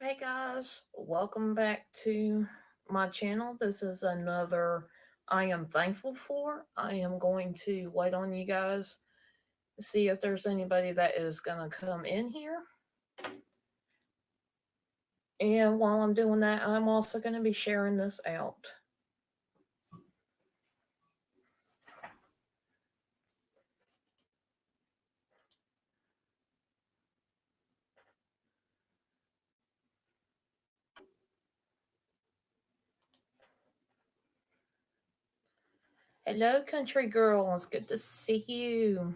Hey guys, welcome back to my channel. This is another I am thankful for. I am going to wait on you guys to see if there's anybody that is going to come in here. And while I'm doing that, I'm also going to be sharing this out. Hello, country girls. Good to see you.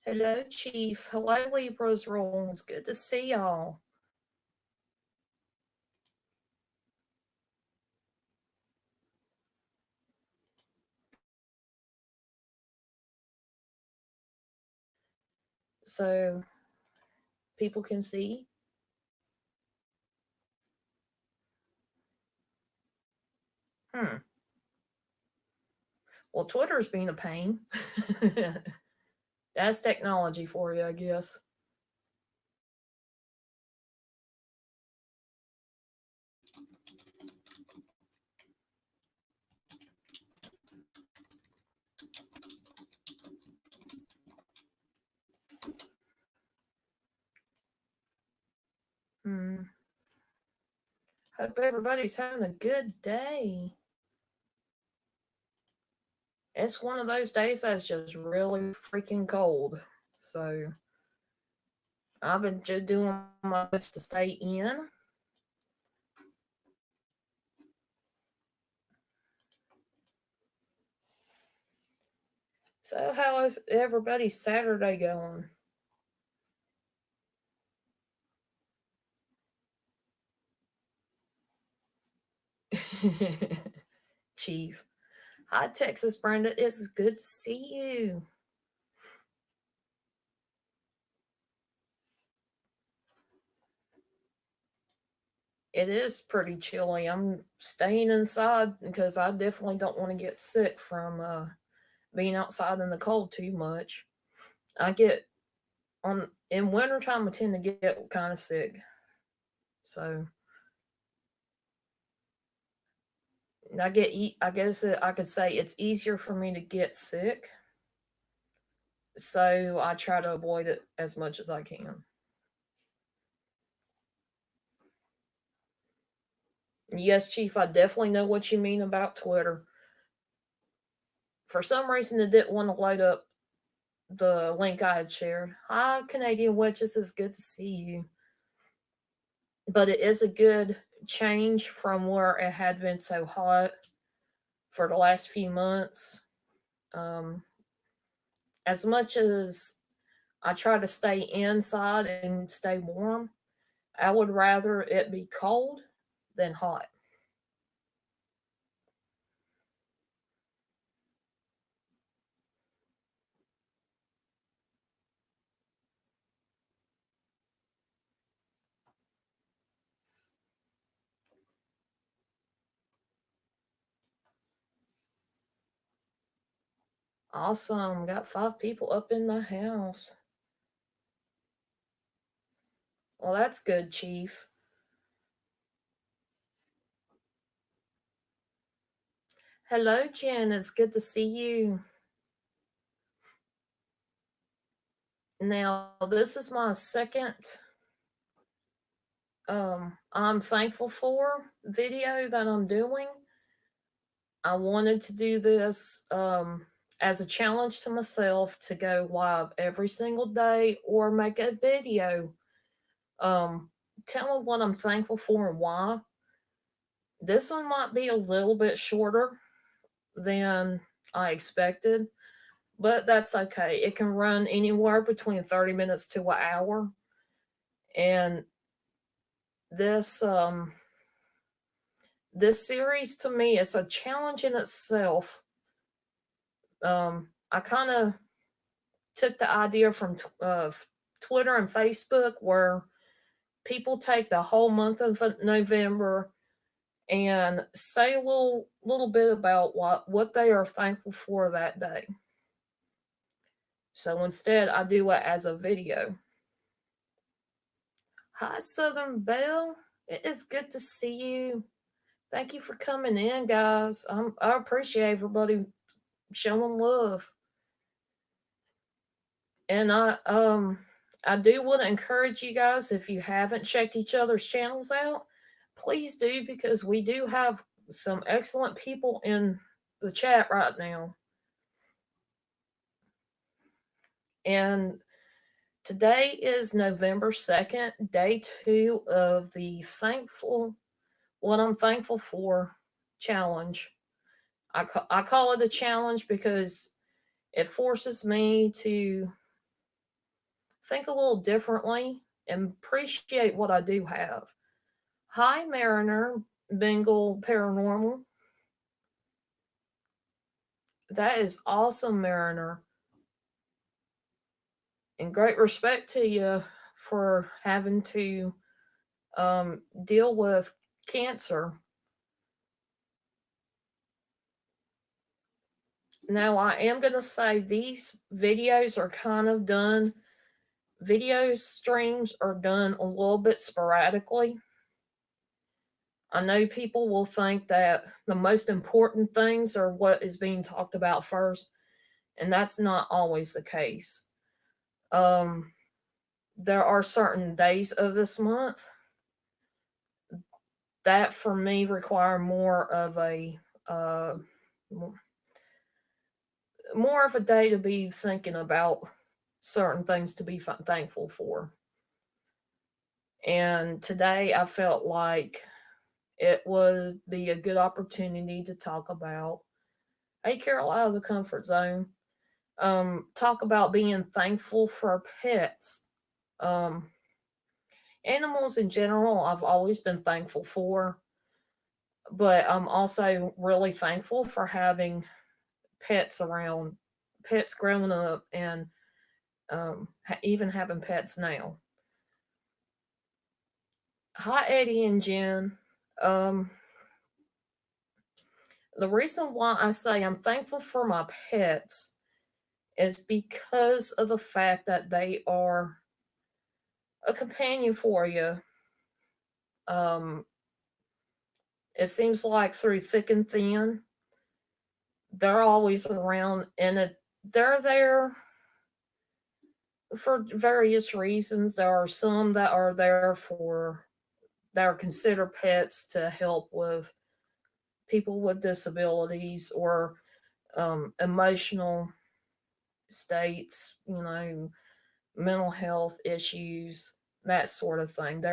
Hello, Chief. Hello, Libras Rolls. Good to see y'all. So people can see. Hmm. Well, Twitter's being a pain. That's technology for you, I guess. Hmm. Hope everybody's having a good day. It's one of those days that's just really freaking cold. So I've been just doing my best to stay in. So how is everybody's Saturday going? Chief. Hi, Texas Brenda. It's good to see you. It is pretty chilly. I'm staying inside because I definitely don't want to get sick from being outside in the cold too much. I get on in wintertime I tend to get kind of sick. So I guess I could say it's easier for me to get sick. So I try to avoid it as much as I can. Yes, Chief, I definitely know what you mean about Twitter. For some reason, it didn't want to load up the link I had shared. Hi, Canadian Witches. It's good to see you. But it is a good change from where it had been so hot for the last few months. Um, as much as I try to stay inside and stay warm, I would rather it be cold than hot. Awesome. Got 5 people up in my house. Well, that's good, Chief. Hello, Jen. It's good to see you. Now, this is my second I'm thankful for video that I'm doing. I wanted to do this as a challenge to myself to go live every single day or make a video um, telling what I'm thankful for and why. This one might be a little bit shorter than I expected, but that's okay. It can run anywhere between 30 minutes to an hour. And this this series to me is a challenge in itself. I kind of took the idea from Twitter and Facebook where people take the whole month of November and say a little bit about what they are thankful for that day. So instead, I do it as a video. Hi, Southern Belle. It is good to see you. Thank you for coming in, guys. I appreciate everybody showing love. And I do want to encourage you guys, if you haven't checked each other's channels out, please do, because we do have some excellent people in the chat right now. And today is November 2nd, day 2 of the What I'm Thankful For challenge. I call it a challenge because it forces me to think a little differently and appreciate what I do have. Hi, Mariner, Bengal Paranormal. That is awesome, Mariner. And great respect to you for having to deal with cancer. Now, I am going to say these videos are kind of done, video streams are done a little bit sporadically. I know people will think that the most important things are what is being talked about first, and that's not always the case. There are certain days of this month that for me require more of a day to be thinking about certain things to be thankful for. And today I felt like it would be a good opportunity to talk about, hey, Carol, out of the comfort zone. Talk about being thankful for pets. Animals in general, I've always been thankful for, but I'm also really thankful for having pets around, pets growing up, and even having pets now. Hi, Eddie and Jen. The reason why I say I'm thankful for my pets is because of the fact that they are a companion for you. It seems like through thick and thin, they're always around, and they're there for various reasons. There are some that are there that are considered pets to help with people with disabilities or emotional states, mental health issues, that sort of thing.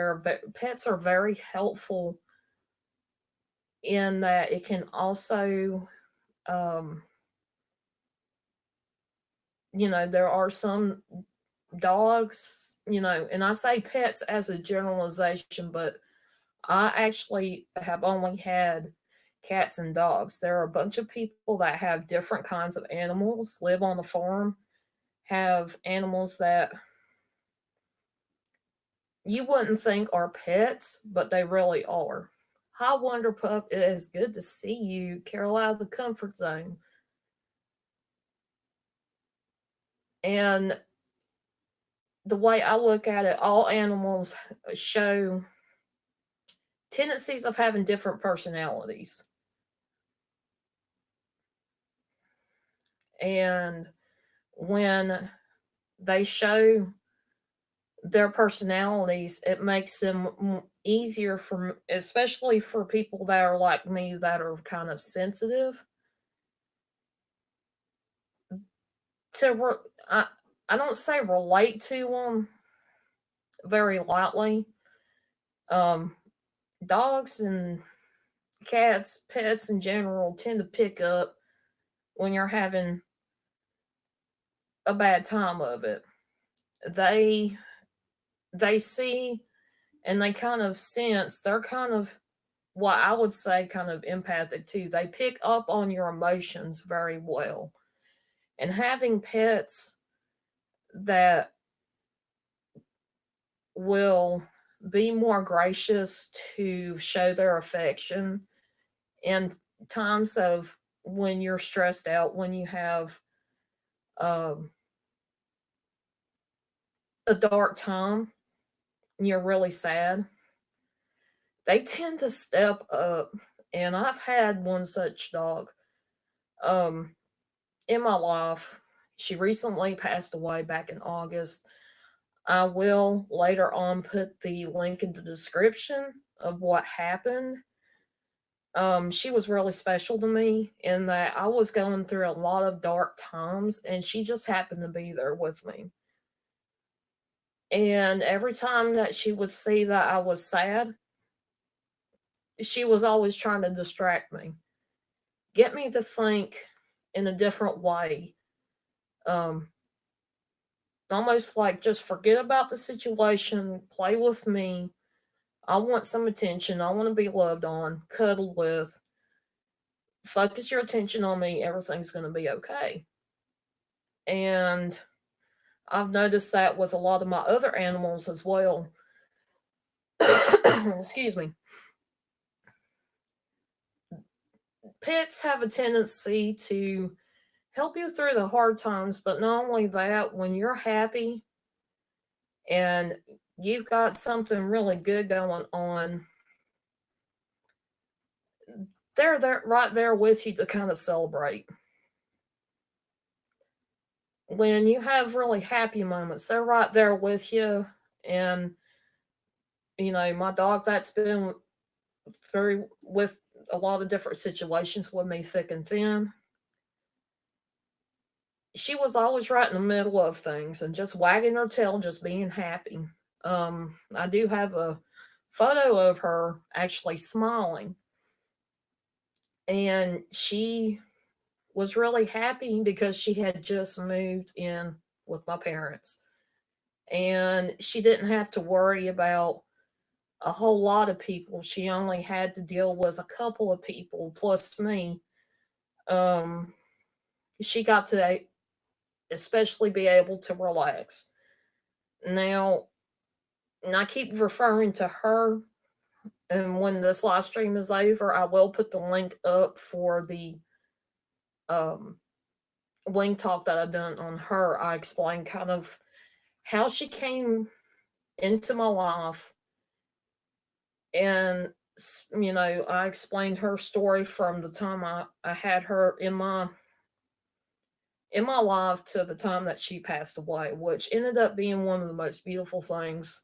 Pets are very helpful in that it can also, there are some dogs, and I say pets as a generalization, but I actually have only had cats and dogs. There are a bunch of people that have different kinds of animals, live on the farm, have animals that you wouldn't think are pets, but they really are. Hi, Wonder Pup. It is good to see you, Carol, out of the comfort zone. And the way I look at it, all animals show tendencies of having different personalities. And when they show their personalities, it makes them easier for, especially for people that are like me, that are kind of sensitive, to I don't say relate to them very lightly. Dogs and cats, pets in general, tend to pick up when you're having a bad time of it. They see, and they kind of sense. They're kind of, what I would say, kind of empathic too. They pick up on your emotions very well. And having pets that will be more gracious to show their affection in times of when you're stressed out, when you have a dark time and you're really sad, they tend to step up. And I've had one such dog um, in my life. She recently passed away back in August. I will later on put the link in the description of what happened. She was really special to me in that I was going through a lot of dark times and she just happened to be there with me. And every time that she would see that I was sad, she was always trying to distract me, get me to think in a different way. Um, Almost like just forget about the situation, play with me. I want some attention. I want to be loved on, cuddled with. Focus your attention on me. Everything's going to be okay. And I've noticed that with a lot of my other animals as well. Excuse me. Pets have a tendency to help you through the hard times, but not only that, when you're happy and you've got something really good going on, they're there right there with you to kind of celebrate. When you have really happy moments, they're right there with you. And my dog that's been through with a lot of different situations with me, thick and thin, she was always right in the middle of things and just wagging her tail, just being happy. I do have a photo of her actually smiling, and she was really happy because she had just moved in with my parents, and she didn't have to worry about a whole lot of people. She only had to deal with a couple of people plus me. Um, she got to especially be able to relax. Now, and I keep referring to her, and when this live stream is over, I will put the link up for the um, wing talk that I've done on her. I explain kind of how she came into my life, and I explained her story from the time I had her in my life to the time that she passed away, which ended up being one of the most beautiful things.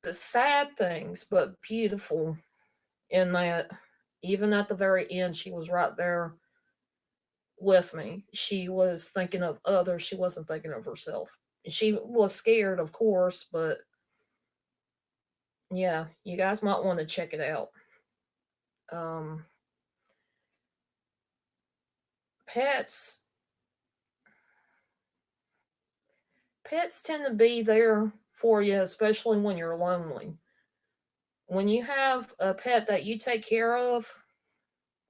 The sad things, but beautiful in that even at the very end, she was right there with me. She was thinking of others, she wasn't thinking of herself. She was scared, of course, but yeah, you guys might want to check it out. Um, pets pets tend to be there for you, especially when you're lonely. When you have a pet that you take care of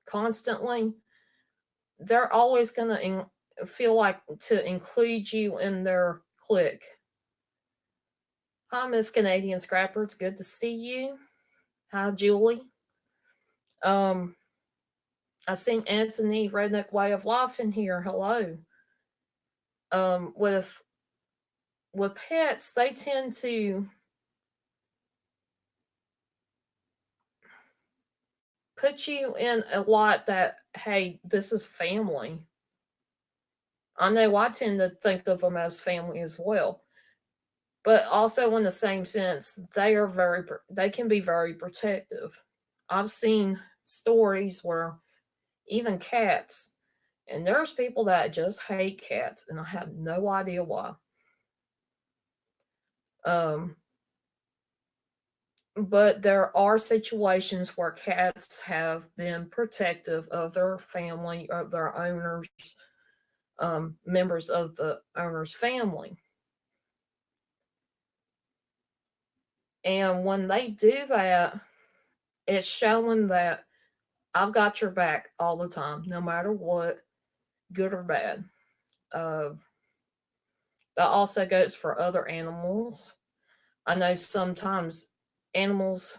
constantly, they're always going to feel like to include you in their clique. Hi, Miss Canadian Scrapper. It's good to see you. Hi, Julie. Um, I seen Anthony Redneck Way of Life in here. Hello. Um, with with pets, they tend to put you in a lot that, hey, this is family. I know I tend to think of them as family as well, but also in the same sense, they can be very protective. I've seen stories where even cats, and there's people that just hate cats, and I have no idea why. Um, but there are situations where cats have been protective of their family, of their owners, members of the owner's family. And when they do that, it's showing that I've got your back all the time, no matter what, good or bad. Uh, that also goes for other animals. I know sometimes animals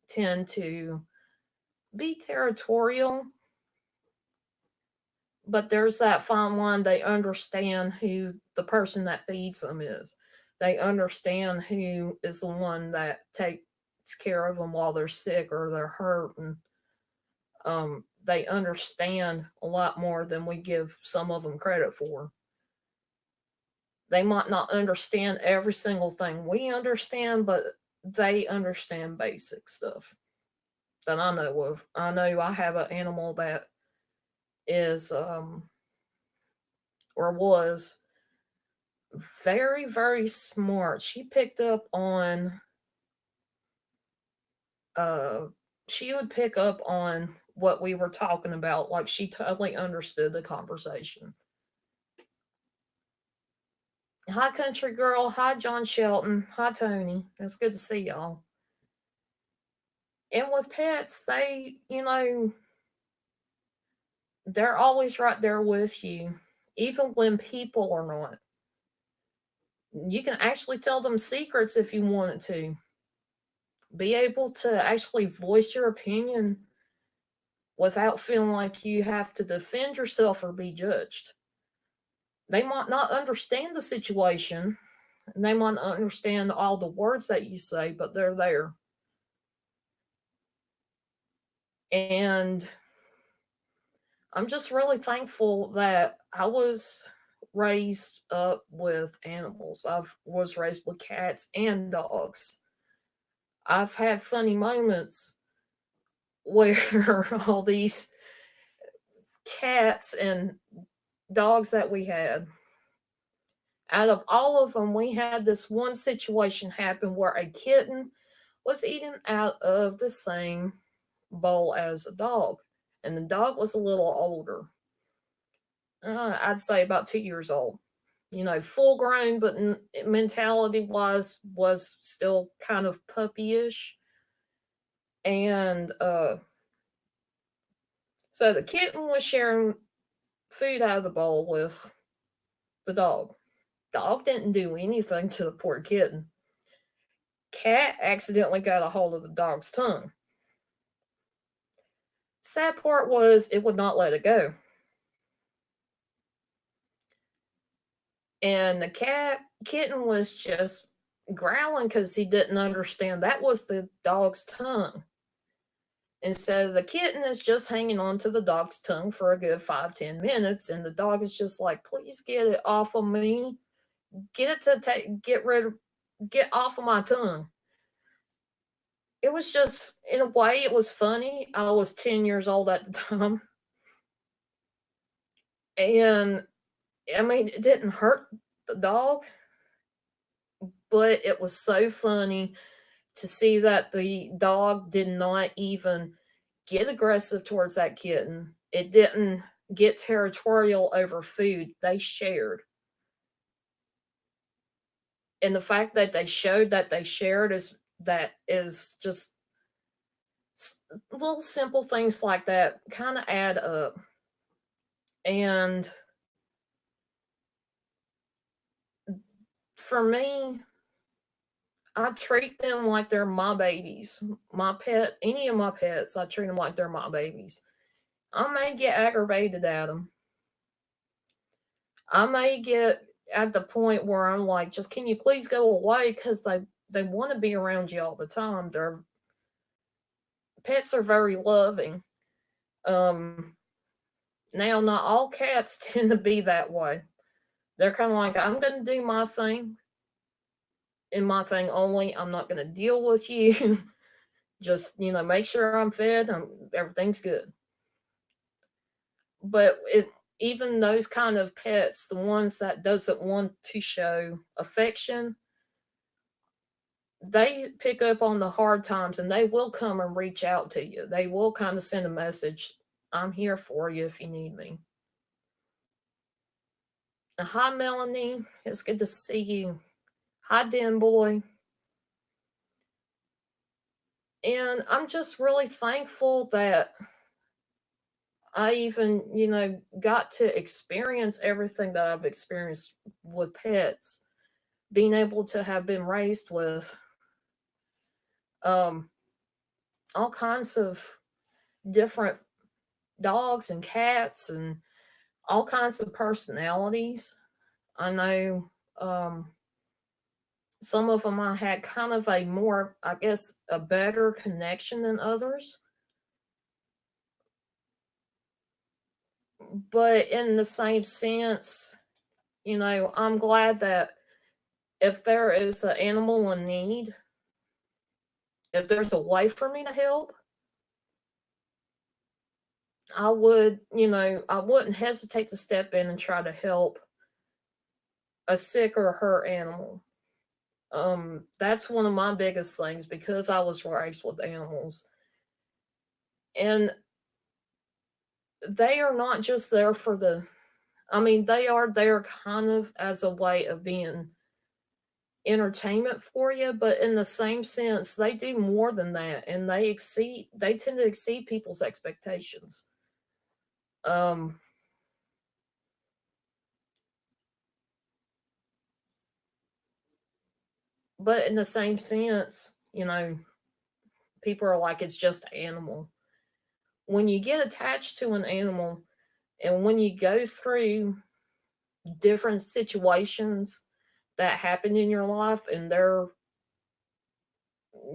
tend to be territorial, But there's that fine line. They understand who the person that feeds them is. They understand who is the one that takes care of them while they're sick or they're hurt, and they understand a lot more than we give some of them credit for. They might not understand every single thing we understand, but they understand basic stuff that I know of. I know I have an animal that is or was very, very smart. She picked up on uh she would pick up on what we were talking about. Like, she totally understood the conversation. Hi, country girl. Hi, John Shelton. Hi, Tony. It's good to see y'all. And with pets, they're always right there with you, even when people are not. You can actually tell them secrets if you wanted to. Be able to actually voice your opinion without feeling like you have to defend yourself or be judged. They might not understand the situation, and they might not understand all the words that you say, but they're there. And I'm just really thankful that I was raised up with animals. I was raised with cats and dogs. I've had funny moments where all these cats and dogs that we had, out of all of them, we had this one situation happen where a kitten was eaten out of the same bowl as a dog. And the dog was a little older. I'd say about 2 years old. Full grown, but mentality wise was still kind of puppyish. And so the kitten was sharing food out of the bowl with the dog. Dog didn't do anything to the poor kitten. Cat accidentally got a hold of the dog's tongue. Sad part was it would not let it go. And the kitten was just growling because he didn't understand that was the dog's tongue. And so the kitten is just hanging on to the dog's tongue for a good 5-10 minutes, and the dog is just like, "Please get it off of me. Get it to get off of my tongue." It was just, in a way, it was funny. I was 10 years old at the time, and I mean, it didn't hurt the dog, but it was so funny to see that the dog did not even get aggressive towards that kitten. It didn't get territorial over food. They shared. And the fact that they showed that they shared is just little simple things like that kind of add up. And for me, I treat them like they're my babies. My pet, any of my pets, I treat them like they're my babies. I may get aggravated at them. I may get at the point where I'm like, just can you please go away? Because they want to be around you all the time. Their pets are very loving. Um, Now, not all cats tend to be that way. They're kind of like, I'm going to do my thing and my thing only. I'm not going to deal with you. Just, make sure I'm fed. Everything's good. But even those kind of pets, the ones that doesn't want to show affection, they pick up on the hard times and they will come and reach out to you. They will kind of send a message. I'm here for you if you need me. Hi, Melanie. It's good to see you. Hi, Den Boy. And I'm just really thankful that I even, got to experience everything that I've experienced with pets, being able to have been raised with um, all kinds of different dogs and cats and all kinds of personalities. I know some of them I had kind of a more, I guess, a better connection than others. But in the same sense, I'm glad that if there is an animal in need, if there's a way for me to help, I would, I wouldn't hesitate to step in and try to help a sick or hurt animal. That's one of my biggest things because I was raised with animals. And they are not just there for they are there kind of as a way of being entertainment for you, but in the same sense, they do more than that, and they tend to exceed people's expectations. Um, but in the same sense, people are like, it's just an animal. When you get attached to an animal and when you go through different situations that happen in your life and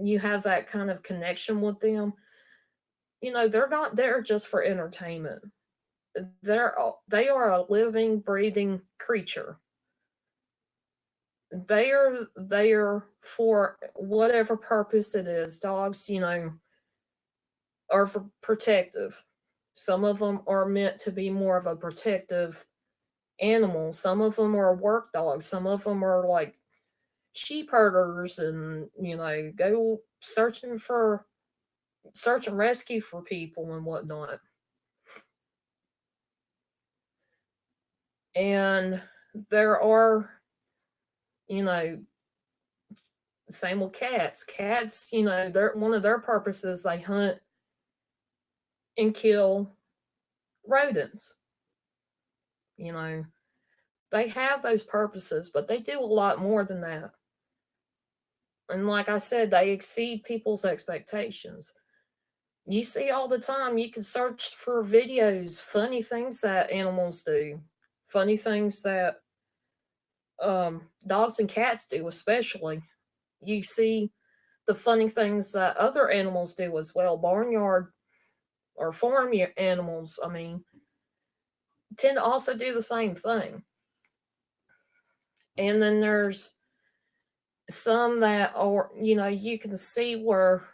you have that kind of connection with them, they're not there just for entertainment. They are a living, breathing creature. They are there for whatever purpose it is. Dogs, are for protective. Some of them are meant to be more of a protective animal. Some of them are work dogs. Some of them are like sheep herders and, go search and rescue for people and whatnot. And there are, you know, same with cats. Cats, they're one of their purposes, they hunt and kill rodents. You know, they have those purposes, but they do a lot more than that. And like I said, they exceed people's expectations. You see all the time, you can search for videos, funny things that animals do, funny things that dogs and cats do, especially. You see the funny things that other animals do as well. Barnyard or farm animals, tend to also do the same thing. And then there's some that are, you can see where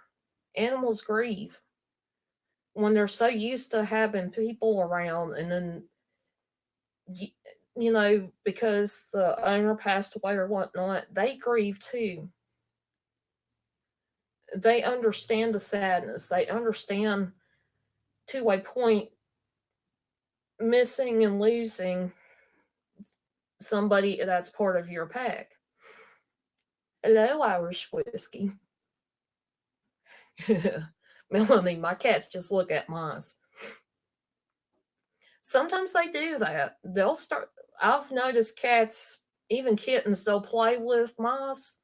animals grieve when they're so used to having people around, and then, because the owner passed away or whatnot, they grieve too. They understand the sadness. They understand to a point missing and losing somebody that's part of your pack. Hello, Irish whiskey. Melanie, my cats just look at mice. Sometimes they do that. They'll start. I've noticed cats, even kittens, they'll play with mice,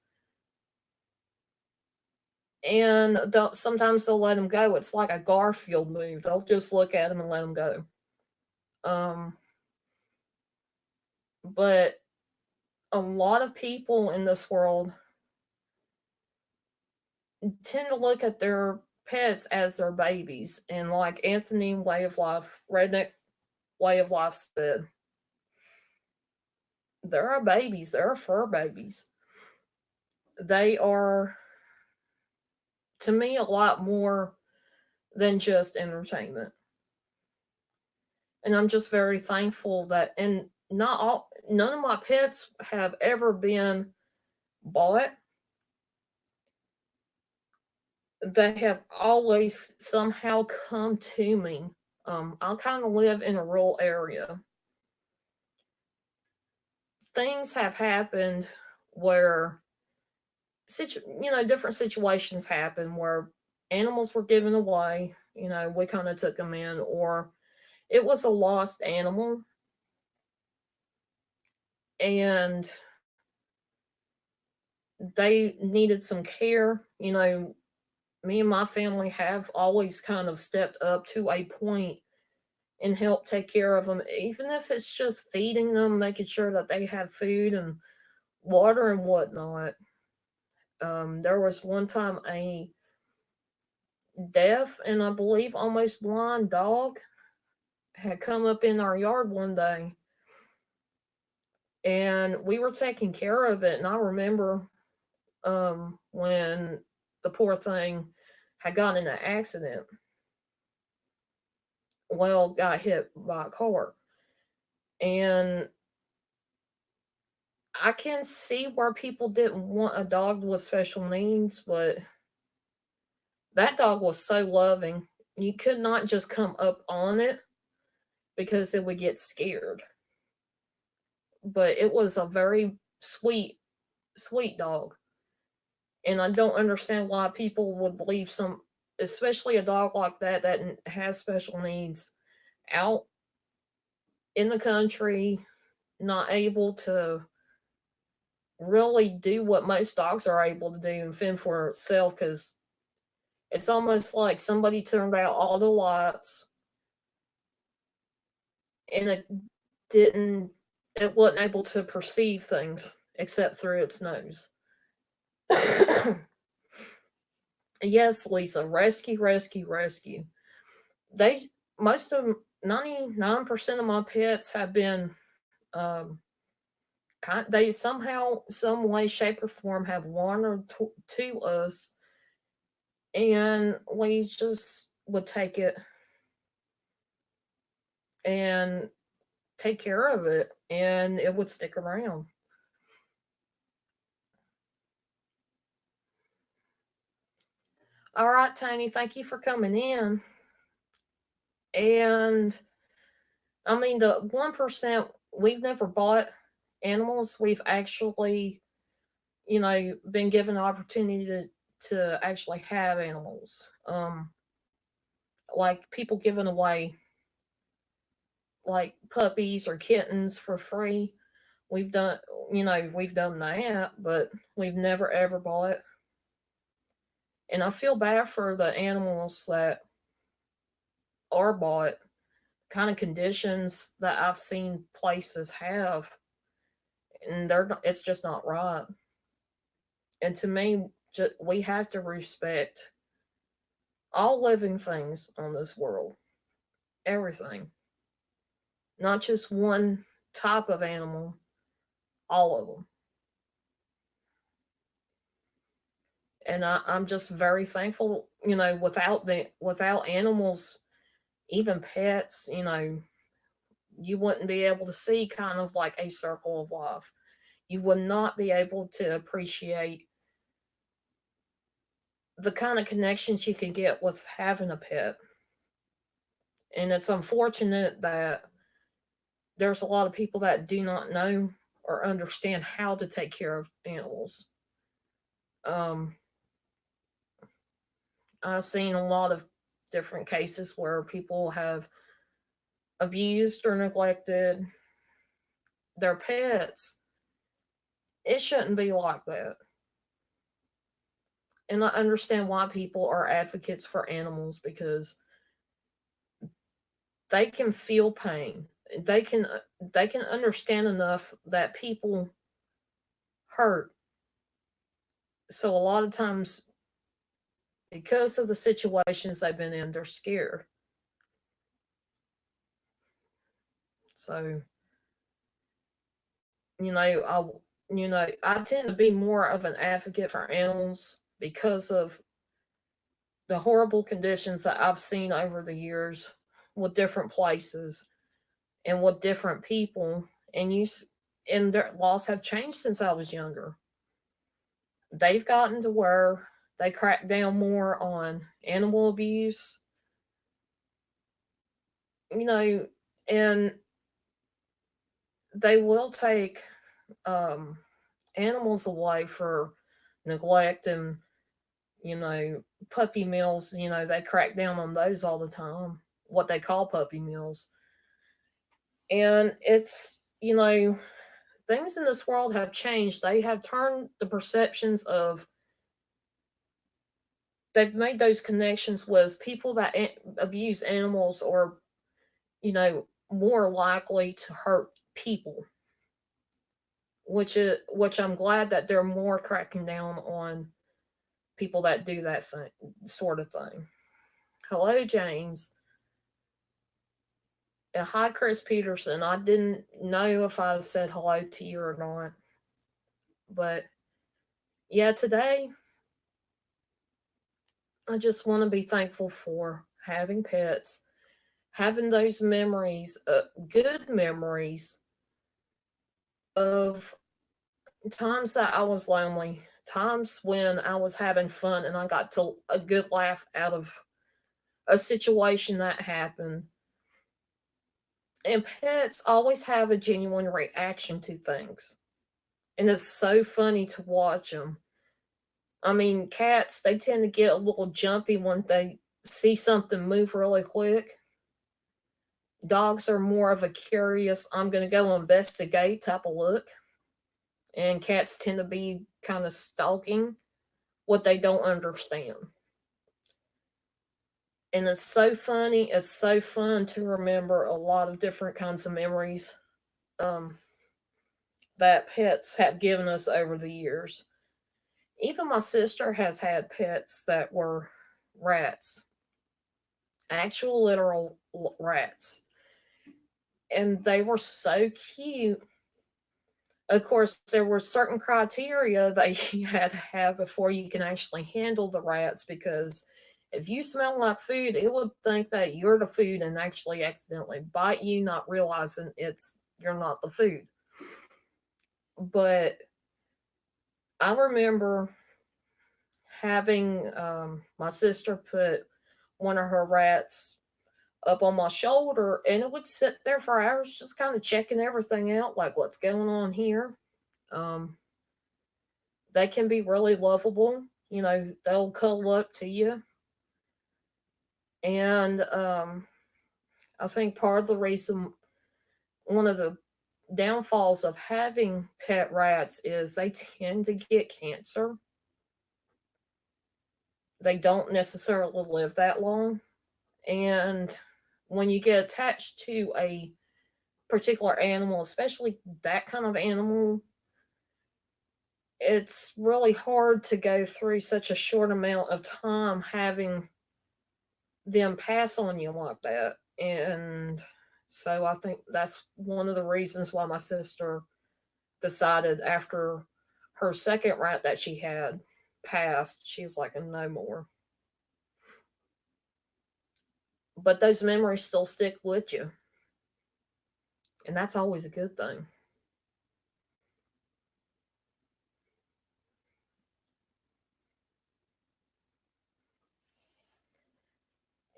and sometimes they'll let them go. It's like a Garfield move. They'll just look at them and let them go. But a lot of people in this world tend to look at their pets as their babies, and like Anthony Way of Life, Redneck Way of Life said, there are babies. There are fur babies. They are, to me, a lot more than just entertainment. And I'm just very thankful that, and none of my pets have ever been bought. They have always somehow come to me. I kind of live in a rural area. Things have happened where different situations happen where animals were given away. We kind of took them in, or it was a lost animal, and they needed some care. Me and my family have always kind of stepped up to a point and help take care of them, even if it's just feeding them, making sure that they have food and water and whatnot. There was one time a deaf and I believe almost blind dog had come up in our yard one day, and we were taking care of it. And I remember when the poor thing had gotten in an accident, well, got hit by a car. And I can see where people didn't want a dog with special needs, but that dog was so loving. You could not just come up on it because it would get scared. But it was a very sweet, sweet dog. And I don't understand why people would leave some, especially a dog like that that has special needs, out in the country, not able to really do what most dogs are able to do and fend for itself, because it's almost like somebody turned out all the lights and didn't it wasn't able to perceive things except through its nose. Yes, Lisa, rescue, rescue, rescue. They most of 99% of my pets have been they somehow, some way, shape, or form have wandered to us, and we just would take it and take care of it, and it would stick around. All right, Tony, thank you for coming in. And I mean, the 1%, we've never bought animals. We've actually, been given the opportunity to actually have animals. Like people giving away like puppies or kittens for free. We've done, we've done that, but we've never ever bought. And I feel bad for the animals that are bought, kind of conditions that I've seen places have, and it's just not right. And to me, we have to respect all living things on this world, everything, not just one type of animal, all of them. And I'm just very thankful, without animals, even pets, you wouldn't be able to see kind of like a circle of life. You would not be able to appreciate the kind of connections you can get with having a pet. And it's unfortunate that there's a lot of people that do not know or understand how to take care of animals. Um, I've seen a lot of different cases where people have abused or neglected their pets. It shouldn't be like that. And I understand why people are advocates for animals, because they can feel pain. They can understand enough that people hurt. So a lot of times, because of the situations they've been in, they're scared. So, I tend to be more of an advocate for animals because of the horrible conditions that I've seen over the years with different places and with different people. And their laws have changed since I was younger. They've gotten to where they crack down more on animal abuse, you know, and they will take um, animals away for neglect and, you know, puppy mills. They crack down on those all the time, what they call puppy mills. And things in this world have changed. They have turned the perceptions of, they've made those connections with people that abuse animals, or more likely to hurt people, which I'm glad that they're more cracking down on people that do that thing, sort of thing. Hello, James. Hi, Chris Peterson. I didn't know if I said hello to you or not, but yeah, today I just want to be thankful for having pets, having those memories, good memories of times that I was lonely, times when I was having fun and I got to a good laugh out of a situation that happened. And pets always have a genuine reaction to things. And it's so funny to watch them. I mean, cats, they tend to get a little jumpy when they see something move really quick. Dogs are more of a curious, I'm going to go investigate type of look. And cats tend to be kind of stalking what they don't understand. And it's so funny. It's so fun to remember a lot of different kinds of memories um, that pets have given us over the years. Even my sister has had pets that were rats, actual literal rats. And they were so cute. Of course, there were certain criteria that you had to have before you can actually handle the rats because if you smell like food, it would think that you're the food and actually accidentally bite you, not realizing you're not the food. But I remember having my sister put one of her rats up on my shoulder and it would sit there for hours just kind of checking everything out, like what's going on here. Um, they can be really lovable. They'll cuddle up to you. And I think part of the reason, one of the downfalls of having pet rats is they tend to get cancer. They don't necessarily live that long. And when you get attached to a particular animal, especially that kind of animal, it's really hard to go through such a short amount of time having them pass on you like that. And so I think that's one of the reasons why my sister decided after her second rat that she had passed, she's like, no more. But those memories still stick with you. And that's always a good thing.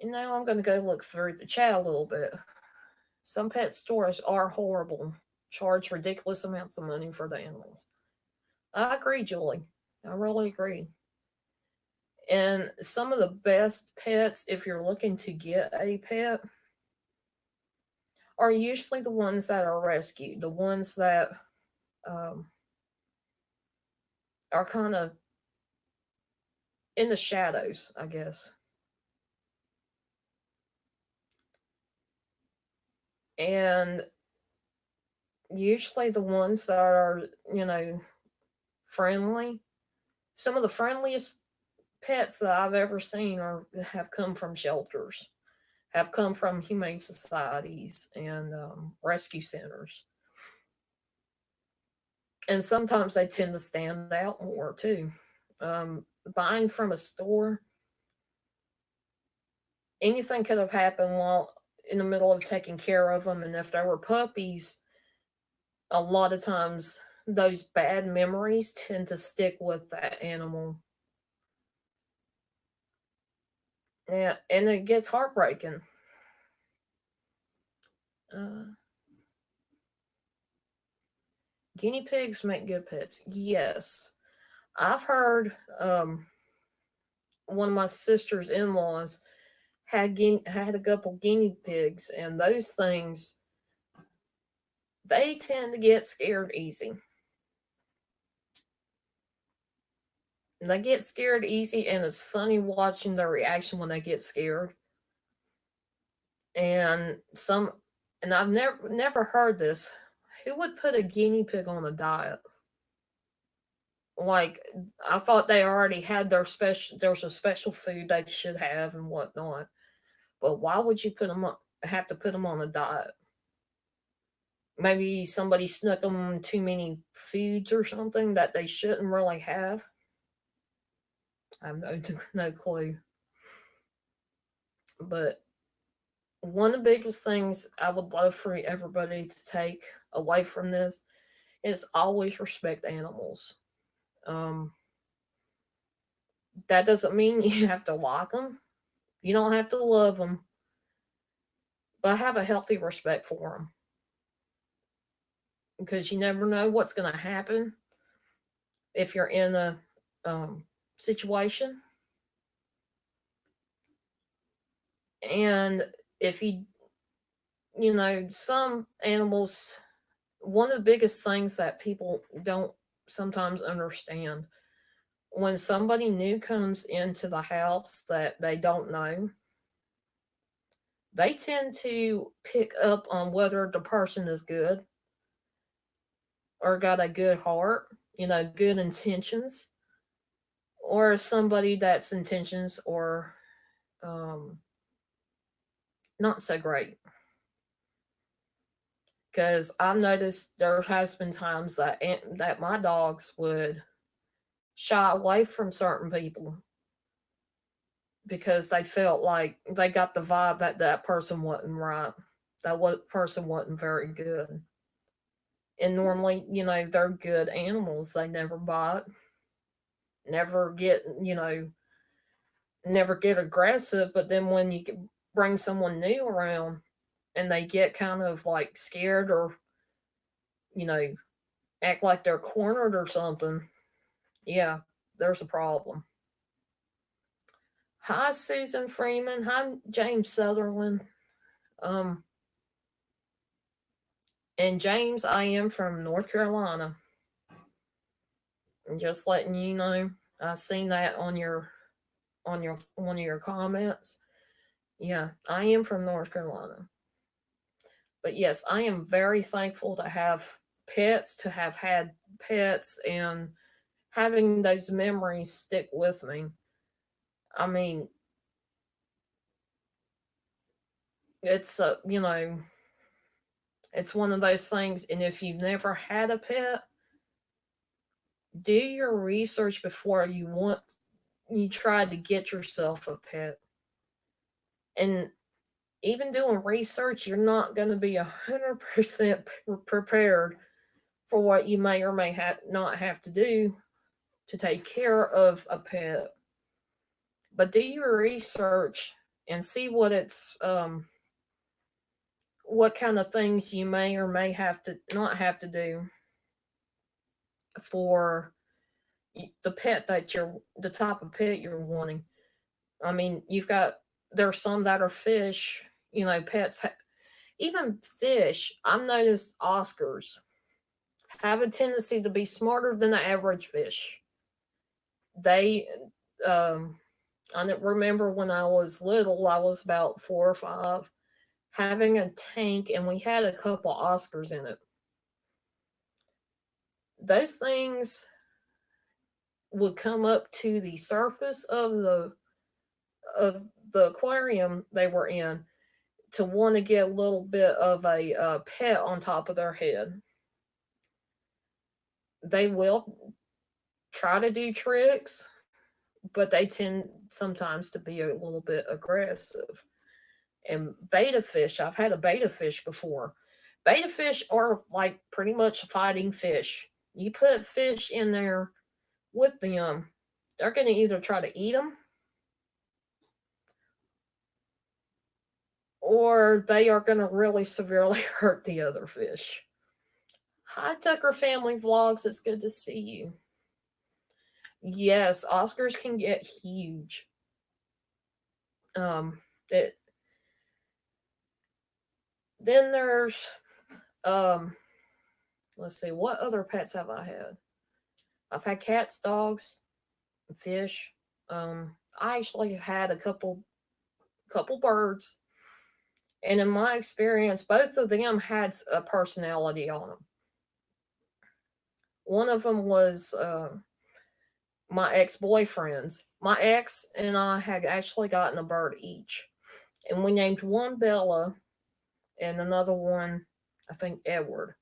And now I'm going to go look through the chat a little bit. Some pet stores are horrible, charge ridiculous amounts of money for the animals. I agree, Julie. I really agree. And some of the best pets, if you're looking to get a pet, are usually the ones that are rescued, the ones that um, are kind of in the shadows, I guess. And usually the ones that are, friendly. Some of the friendliest pets that I've ever seen have come from shelters, have come from humane societies and rescue centers. And sometimes they tend to stand out more too. Buying from a store, anything could have happened while in the middle of taking care of them. And if there were puppies, a lot of times those bad memories tend to stick with that animal. Yeah, and it gets heartbreaking. Uh, Guinea pigs make good pets. Yes. I've heard one of my sister's in laws had a couple guinea pigs, and those things, they tend to get scared easy. And they get scared easy, and it's funny watching their reaction when they get scared. And I've never heard this. Who would put a guinea pig on a diet? Like, I thought they already had there's a special food they should have and whatnot. But why would you have to put them on a diet? Maybe somebody snuck them too many foods or something that they shouldn't really have. I have no clue. But one of the biggest things I would love for everybody to take away from this is always respect animals. Um, that doesn't mean you have to like them. You don't have to love them, but have a healthy respect for them, because you never know what's going to happen if you're in a situation. And if some animals, one of the biggest things that people don't sometimes understand, when somebody new comes into the house that they don't know, they tend to pick up on whether the person is good or got a good heart, good intentions, or somebody that's intentions or um, not so great. Because I've noticed there has been times that my dogs would shy away from certain people because they felt like they got the vibe that that person wasn't right, that what person wasn't very good. And normally, they're good animals. They never bite, never get, never get aggressive. But then when you bring someone new around and they get kind of like scared or, you know, act like they're cornered or something, yeah, there's a problem. Hi, Susan Freeman. Hi, James Sutherland. Um, and James, I am from North Carolina. And just letting you know, I've seen that on your one of your comments. Yeah, I am from North Carolina. But yes, I am very thankful to have pets, to have had pets, and having those memories stick with me. I mean, it's it's one of those things. And if you've never had a pet, do your research before you try to get yourself a pet. And even doing research, you're not going to be 100% prepared for what you may or may not have to do to take care of a pet. But do your research and see what kind of things you may or may have to not have to do for the type of pet you're wanting. I mean, there's some that are fish, pets, even fish. I've noticed Oscars have a tendency to be smarter than the average fish. They, um, I remember when I was little, I was about 4 or 5, having a tank, and we had a couple Oscars in it. Those things would come up to the surface of the aquarium they were in to want to get a little bit of a pet on top of their head. They will try to do tricks, but they tend sometimes to be a little bit aggressive. And beta fish, I've had a beta fish before. Beta fish are like pretty much fighting fish. You put fish in there with them, they're going to either try to eat them or they are going to really severely hurt the other fish. Hi, Tucker Family Vlogs. It's good to see you. Yes, Oscars can get huge. It then there's let's see, what other pets have I had? I've had cats, dogs, fish. I actually had a couple birds. And in my experience, both of them had a personality on them. One of them was my ex-boyfriend's. My ex and I had actually gotten a bird each. And we named one Bella and another one, I think, Edward.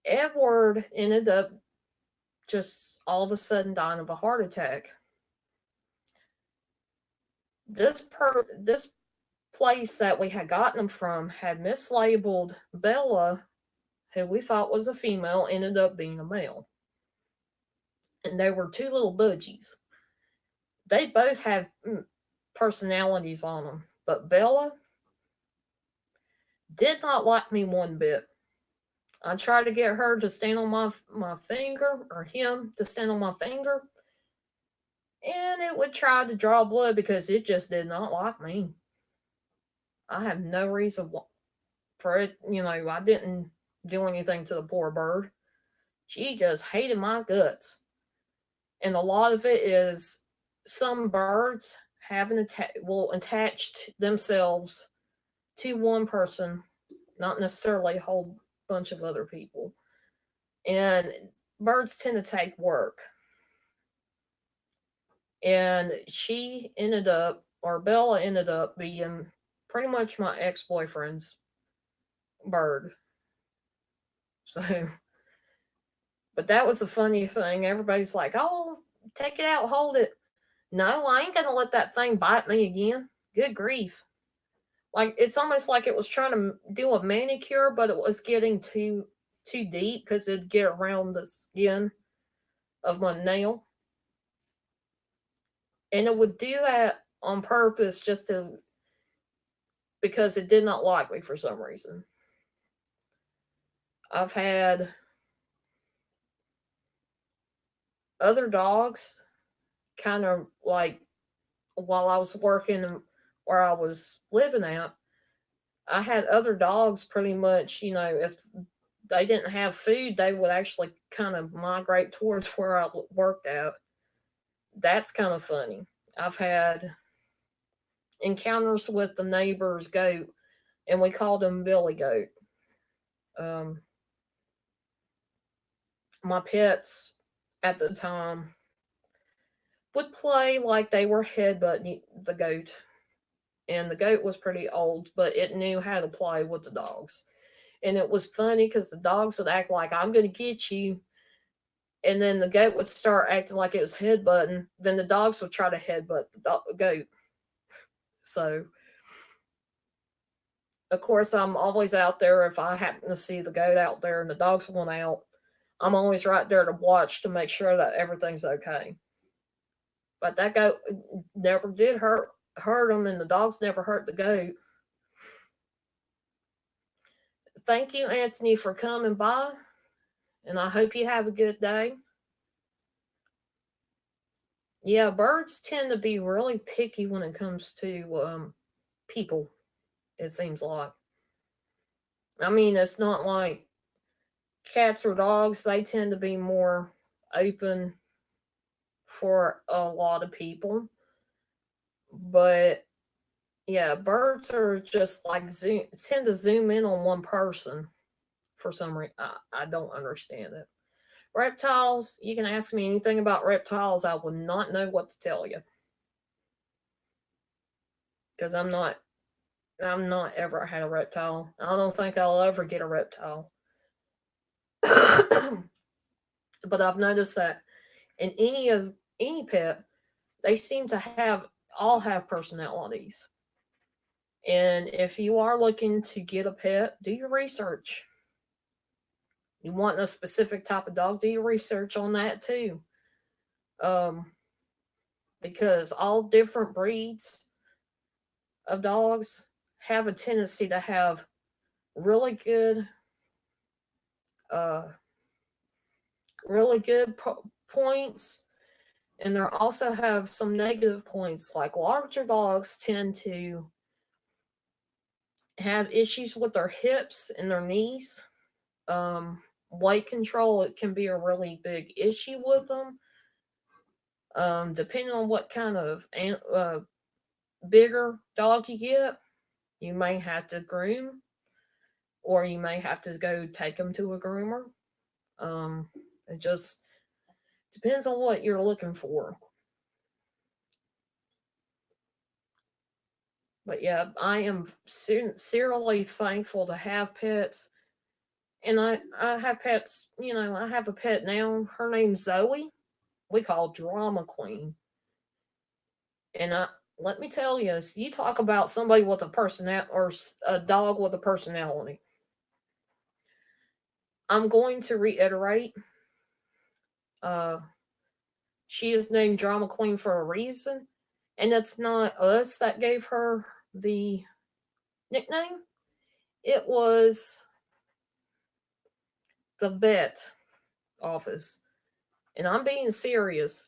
Edward ended up just all of a sudden dying of a heart attack. This place that we had gotten them from had mislabeled Bella, who we thought was a female, ended up being a male. And they were two little budgies. They both had personalities on them, but Bella did not like me one bit. I tried to get her to stand on my finger, or him to stand on my finger, and it would try to draw blood because it just did not like me. I have no reason for it. I didn't do anything to the poor bird. She just hated my guts. And a lot of it is some birds will attach themselves to one person, not necessarily a whole bunch of other people. And birds tend to take work. And Bella ended up being pretty much my ex-boyfriend's bird. So, but that was the funny thing. Everybody's like, oh, take it out, hold it. No, I ain't gonna let that thing bite me again. Good grief. Like, it's almost like it was trying to do a manicure, but it was getting too deep because it'd get around the skin of my nail. And it would do that on purpose because it did not like me for some reason. I've had other dogs kind of like while I was working where I was living at, I had other dogs pretty much, if they didn't have food, they would actually kind of migrate towards where I worked at. That's kind of funny. I've had encounters with the neighbor's goat, and we called him Billy Goat. Um, my pets at the time would play like they were headbutting the goat. And the goat was pretty old, but it knew how to play with the dogs. And it was funny because the dogs would act like, I'm going to get you. And then the goat would start acting like it was headbutting. Then the dogs would try to headbutt the goat. So, of course, I'm always out there if I happen to see the goat out there and the dogs want out. I'm always right there to watch to make sure that everything's okay. But that goat never did hurt him, and the dogs never hurt the goat. Thank you, Anthony, for coming by, and I hope you have a good day. Yeah, birds tend to be really picky when it comes to people, it seems like. I mean, it's not like cats or dogs, they tend to be more open for a lot of people. But yeah, birds are just like tend to zoom in on one person for some reason. I don't understand it. Reptiles, you can ask me anything about reptiles, I will not know what to tell you. Because I'm not ever had a reptile. I don't think I'll ever get a reptile. But I've noticed that in any pet, they seem to all have personalities. And if you are looking to get a pet, do your research. You want a specific type of dog, do your research on that too. Because all different breeds of dogs have a tendency to have really good uh points, and they also have some negative points. Like larger dogs tend to have issues with their hips and their knees. Weight control, it can be a really big issue with them. Depending on what kind of bigger dog you get, You may have to groom, or you may have to go take them to a groomer. It just depends on what you're looking for. But yeah, I am sincerely thankful to have pets. And I have pets, I have a pet now. Her name's Zoe. We call Drama Queen. And let me tell you, you talk about somebody with a personality, or a dog with a personality. I'm going to reiterate. Uh, she is named Drama Queen for a reason, and it's not us that gave her the nickname. It was the vet office, and I'm being serious.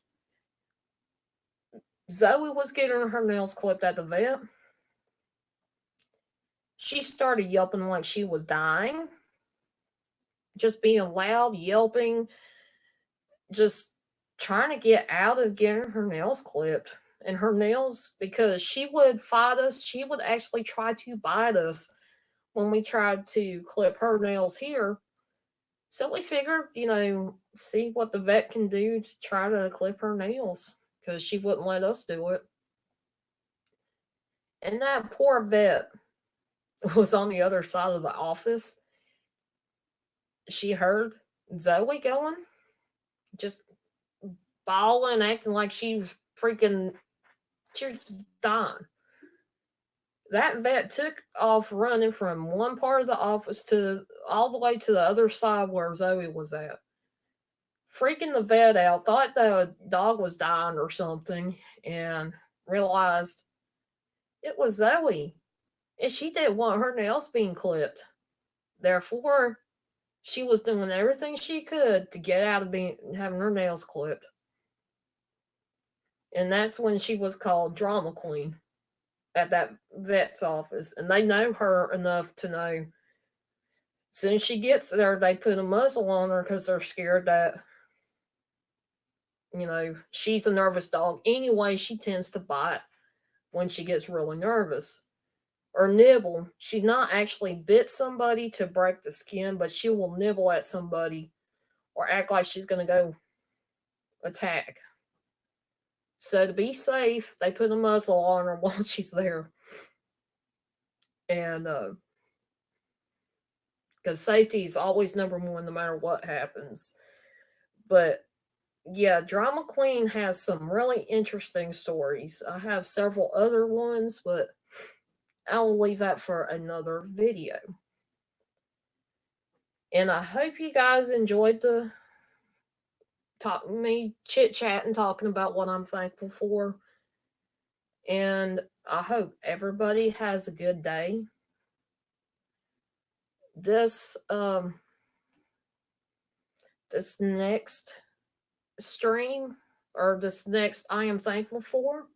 Zoe was getting her nails clipped at the vet. She started yelping like she was dying, just being loud, yelping, just trying to get out of getting her nails clipped. And her nails, because she would fight us, she would actually try to bite us when we tried to clip her nails here. So we figured, see what the vet can do to try to clip her nails, because she wouldn't let us do it. And that poor vet was on the other side of the office. She heard Zoe going, just bawling, acting like she was dying. That vet took off running from one part of the office to all the way to the other side where Zoe was at. Freaking the vet out, thought the dog was dying or something, and realized it was Zoe. And she didn't want her nails being clipped. Therefore, she was doing everything she could to get out of having her nails clipped. And that's when she was called Drama Queen at that vet's office. And they know her enough to know as soon as she gets there, they put a muzzle on her because they're scared that, she's a nervous dog. Anyway, she tends to bite when she gets really nervous or nibble. She's not actually bit somebody to break the skin, but she will nibble at somebody or act like she's going to go attack. So to be safe, they put a muzzle on her while she's there. And because safety is always number one no matter what happens. But yeah, Drama Queen has some really interesting stories. I have several other ones, but I will leave that for another video. And I hope you guys enjoyed me chit chat and talking about what I'm thankful for. And I hope everybody has a good day. This next stream, or this next I am thankful for,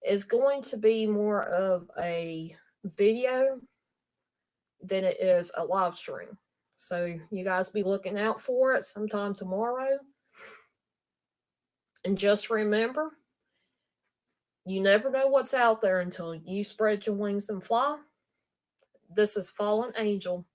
is going to be more of a video than it is a live stream. So you guys be looking out for it sometime tomorrow. And just remember, you never know what's out there until you spread your wings and fly. This is Fallen Angel.